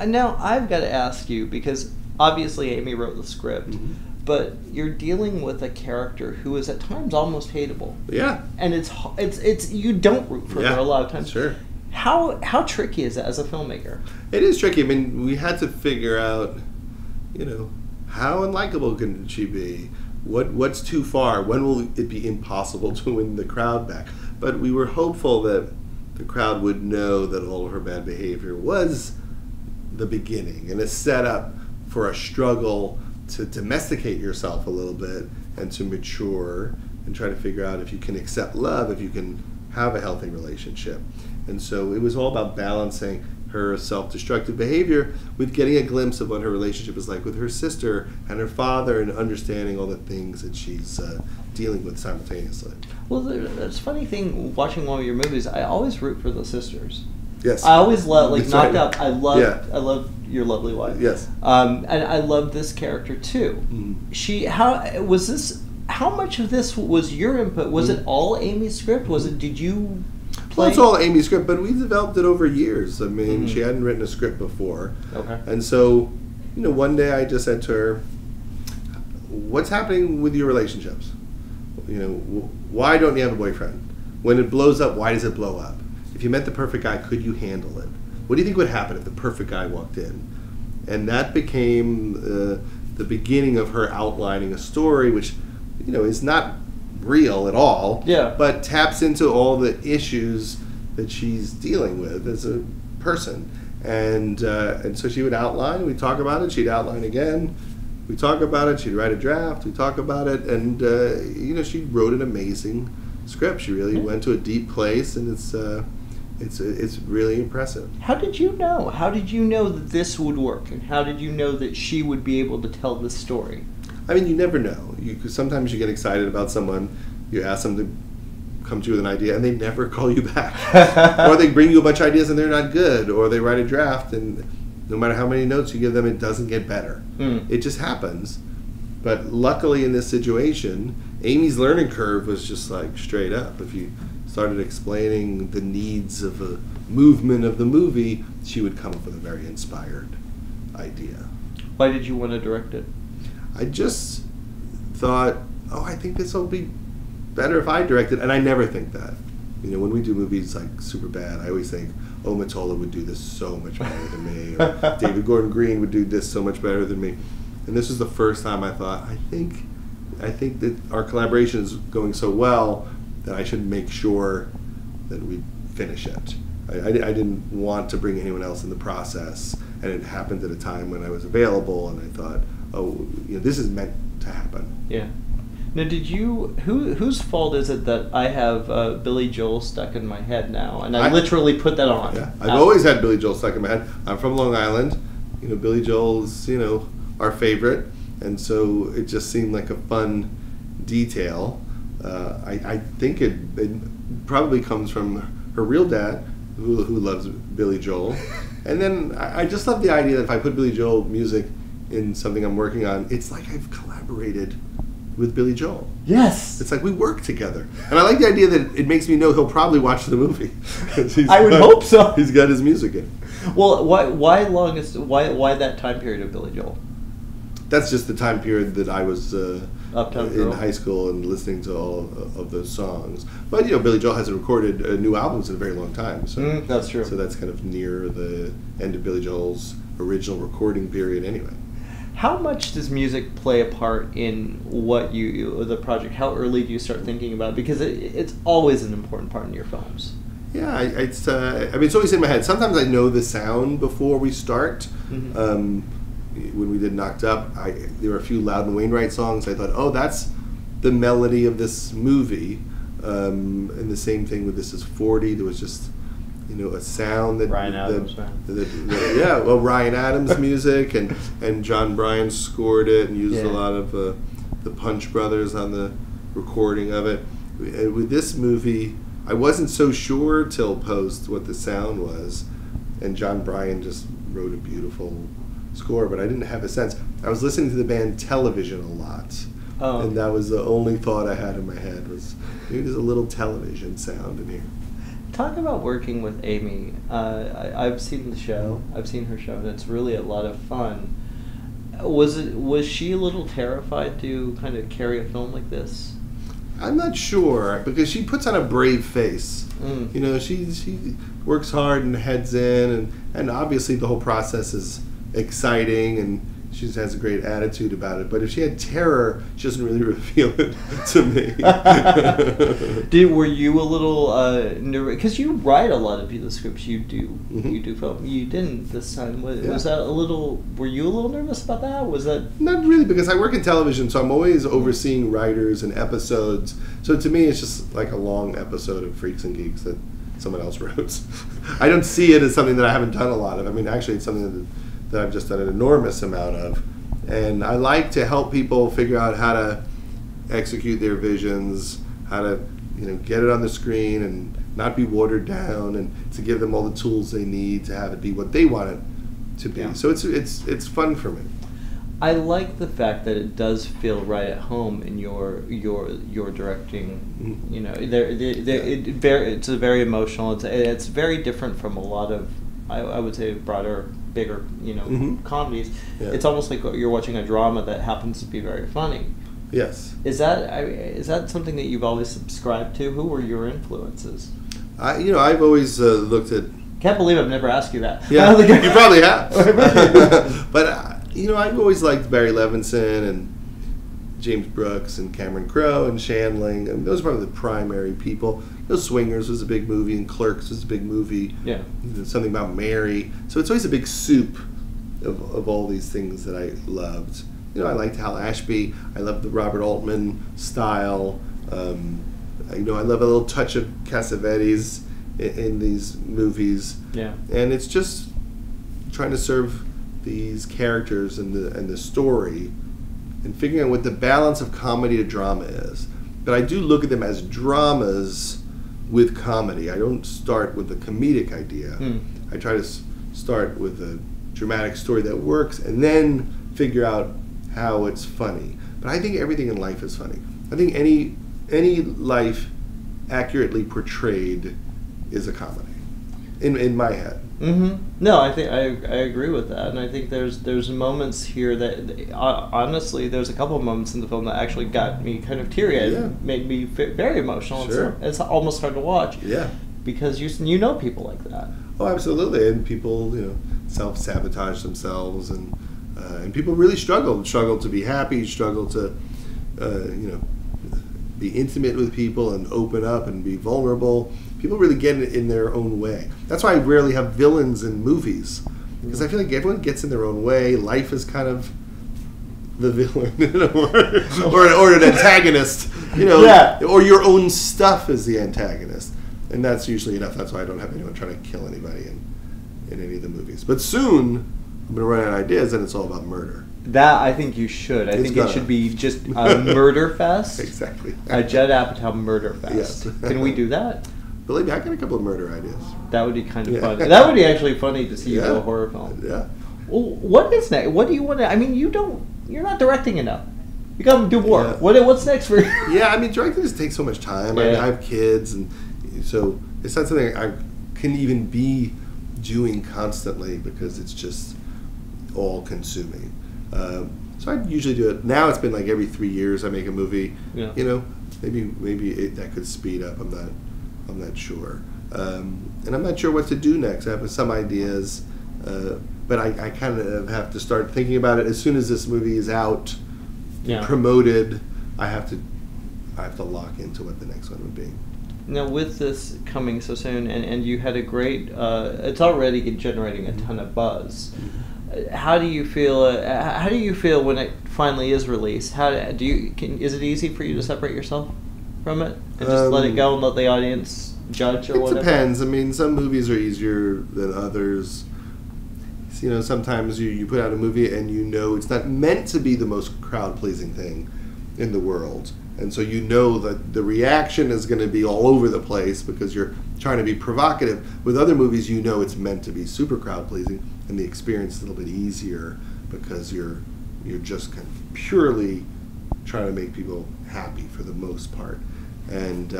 Now I've got to ask you, because obviously Amy wrote the script, but you're dealing with a character who is at times almost hateable. Yeah. And it's you don't root for her a lot of times. Sure. How tricky is that as a filmmaker? It is tricky. I mean, we had to figure out, how unlikable can she be? What's too far? When will it be impossible to win the crowd back? But we were hopeful that the crowd would know that all of her bad behavior was the beginning and a setup for a struggle to domesticate yourself a little bit and to mature and try to figure out if you can accept love, if you can have a healthy relationship. And so it was all about balancing her self-destructive behavior with getting a glimpse of what her relationship is like with her sister and her father, and understanding all the things that she's dealing with simultaneously. Well, that's a funny thing, watching one of your movies, I always root for the sisters. Yes. I always love, like, That's Knocked right. Up, I love Your Lovely Wife. Yes. And I love this character too. How much of this was your input? Was it all Amy's script? Did you play? Well, it's all Amy's script, but we developed it over years. I mean, she hadn't written a script before. Okay. And so, one day I just said to her, what's happening with your relationships? Why don't you have a boyfriend? When it blows up, why does it blow up? If you met the perfect guy, could you handle it? What do you think would happen if the perfect guy walked in? And that became the beginning of her outlining a story, which, is not real at all, but taps into all the issues that she's dealing with as a person. And so she would outline, we'd talk about it, she'd outline again, we'd talk about it, she'd write a draft, we'd talk about it, and she wrote an amazing script. She really went to a deep place, and it's really impressive. How did you know? How did you know that this would work? And how did you know that she would be able to tell this story? I mean, you never know. Sometimes you get excited about someone, you ask them to come to you with an idea, and they never call you back. Or they bring you a bunch of ideas and they're not good, or they write a draft and no matter how many notes you give them, it doesn't get better. It just happens. But luckily in this situation, Amy's learning curve was just like straight up. If you started explaining the needs of a movement of the movie, she would come up with a very inspired idea. Why did you want to direct it? I just thought, I think this will be better if I direct it, and I never think that. When we do movies like Superbad, I always think, Mottola would do this so much better than me, or David Gordon Green would do this so much better than me. And this was the first time I thought, I think that our collaboration is going so well that I should make sure that we finish it. I didn't want to bring anyone else in the process, and it happened at a time when I was available, and I thought, this is meant to happen. Yeah. Now, whose fault is it that I have Billy Joel stuck in my head now, and I literally put that on? Yeah, I've always had Billy Joel stuck in my head. I'm from Long Island. Billy Joel's, our favorite, and so it just seemed like a fun detail. I think it probably comes from her real dad, who loves Billy Joel. And then I just love the idea that if I put Billy Joel music in something I'm working on, it's like I've collaborated with Billy Joel. Yes. It's like we work together. And I like the idea that it makes me know he'll probably watch the movie. I would hope so. He's got his music in. Well, why that time period of Billy Joel? That's just the time period that I was Uptown in Girl. high school and listening to all of those songs. But Billy Joel hasn't recorded new albums in a very long time. So that's true. So that's kind of near the end of Billy Joel's original recording period anyway. How much does music play a part in what the project? How early do you start thinking about it? Because it's always an important part in your films. Yeah, it's always in my head. Sometimes I know the sound before we start. When we did Knocked Up, there were a few Loudon Wainwright songs. I thought, that's the melody of this movie. And the same thing with This Is 40. There was just a sound that Ryan Adams, Ryan Adams music, and John Bryan scored it and used a lot of the Punch Brothers on the recording of it. With this movie, I wasn't so sure till post what the sound was, and John Bryan just wrote a beautiful score, but I didn't have a sense. I was listening to the band Television a lot, and that was the only thought I had in my head was maybe there's a little television sound in here. talk about working with Amy. I've seen the show. I've seen her show, and it's really a lot of fun. Was she a little terrified to kind of carry a film like this? I'm not sure, because she puts on a brave face. You know, she works hard and heads in, and obviously the whole process is exciting, and she has a great attitude about it. But if she had terror, she doesn't really reveal it to me. Were you a little nervous? Because you write a lot of the scripts you do. You do film. You didn't this time. Was that a little? Were you a little nervous about that? Was that not really? Because I work in television, so I'm always overseeing writers and episodes. So to me, it's just like a long episode of Freaks and Geeks that someone else wrote. I don't see it as something that I haven't done a lot of. I mean, actually, it's something that I've just done an enormous amount of. And I like to help people figure out how to execute their visions, how to, you know, get it on the screen and not be watered down, and to give them all the tools they need to have it be what they want it to be. Yeah. So it's fun for me. I like the fact that it does feel right at home in your directing. You know, it's a very emotional. It's very different from a lot of, I would say, broader, bigger, you know, comedies. Yeah. It's almost like you're watching a drama that happens to be very funny. Yes. Is that something that you've always subscribed to? Who were your influences? I've always looked at. Can't believe I've never asked you that. Yeah, you probably have. But I've always liked Barry Levinson and James Brooks and Cameron Crowe and Shandling. I mean, those are probably the primary people. Swingers was a big movie, and Clerks was a big movie. Yeah. Something about Mary. So it's always a big soup of all these things that I loved. I liked Hal Ashby. I loved the Robert Altman style. I love a little touch of Cassavetes in these movies. Yeah. And it's just trying to serve these characters and the story, and figuring out what the balance of comedy to drama is. But I do look at them as dramas with comedy. I don't start with a comedic idea. I try to start with a dramatic story that works, and then figure out how it's funny. But I think everything in life is funny. I think any life accurately portrayed is a comedy, in my head. No, I think I agree with that, and I think there's moments here that honestly, there's a couple of moments in the film that actually got me kind of teary-eyed, made me very emotional. Sure. It's almost hard to watch. Yeah, because you know people like that. Oh, absolutely, and people self-sabotage themselves, and people really struggle to be happy, struggle to be intimate with people and open up and be vulnerable. People really get it in their own way. That's why I rarely have villains in movies, because I feel like everyone gets in their own way. Life is kind of the villain, or an antagonist, or your own stuff is the antagonist, and that's usually enough. That's why I don't have anyone trying to kill anybody in any of the movies. But soon I'm going to run out of ideas, and it's all about murder. That I think you should. I think it should be just a murder fest. Exactly. A Judd Apatow murder fest. Yes. Can we do that? Believe me, I got a couple of murder ideas. That would be kind of fun. That would be actually funny to see you do a horror film. Yeah. Well, what is next? What do you want to? I mean, you're not directing enough. You got to do more. Yeah. What's next for you? Yeah, I mean, directing just takes so much time. Yeah. I have kids, and so it's not something I can even be doing constantly, because it's just all consuming. So I usually do it. Now it's been like every 3 years I make a movie. Yeah. Maybe that could speed up. I'm not sure. And I'm not sure what to do next. I have some ideas, but I kind of have to start thinking about it as soon as this movie is out, promoted. I have to lock into what the next one would be. Now, with this coming so soon, and you had a great, it's already generating a ton of buzz. How do you feel? How do you feel when it finally is released? Is it easy for you to separate yourself from it and just let it go and let the audience judge or whatever? It depends. I mean, some movies are easier than others. Sometimes you put out a movie and it's not meant to be the most crowd-pleasing thing in the world, and so that the reaction is going to be all over the place because you're trying to be provocative. With other movies, it's meant to be super crowd-pleasing, and the experience is a little bit easier because you're just kind of purely trying to make people happy for the most part. And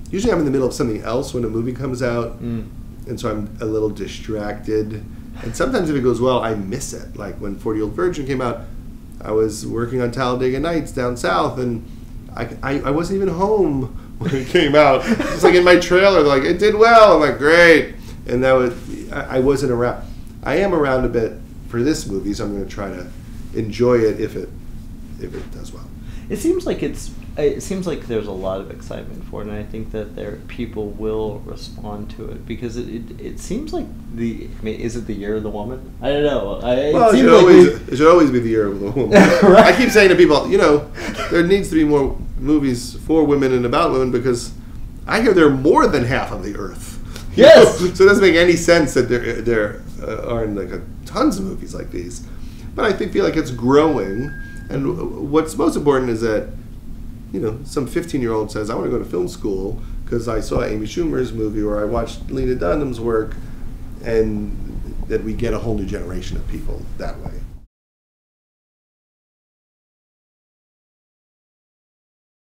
usually I'm in the middle of something else when a movie comes out, and so I'm a little distracted. And sometimes if it goes well, I miss it. Like when 40-Year-Old Virgin came out, I was working on Talladega Nights down south, and I wasn't even home when it came out. Just like in my trailer, they're like, it did well. I'm like, great. And I wasn't around. I am around a bit for this movie, so I'm going to try to enjoy it if it does well. It seems like there's a lot of excitement for it, and I think that people will respond to it because it seems like is it the year of the woman? I don't know. It should always be the year of the woman. Right? I keep saying to people, there needs to be more movies for women and about women because I hear they're more than half of the earth. Yes. So it doesn't make any sense that there aren't like tons of movies like these. But I feel like it's growing, and what's most important is that some 15-year-old says, I want to go to film school because I saw Amy Schumer's movie or I watched Lena Dunham's work, and that we get a whole new generation of people that way.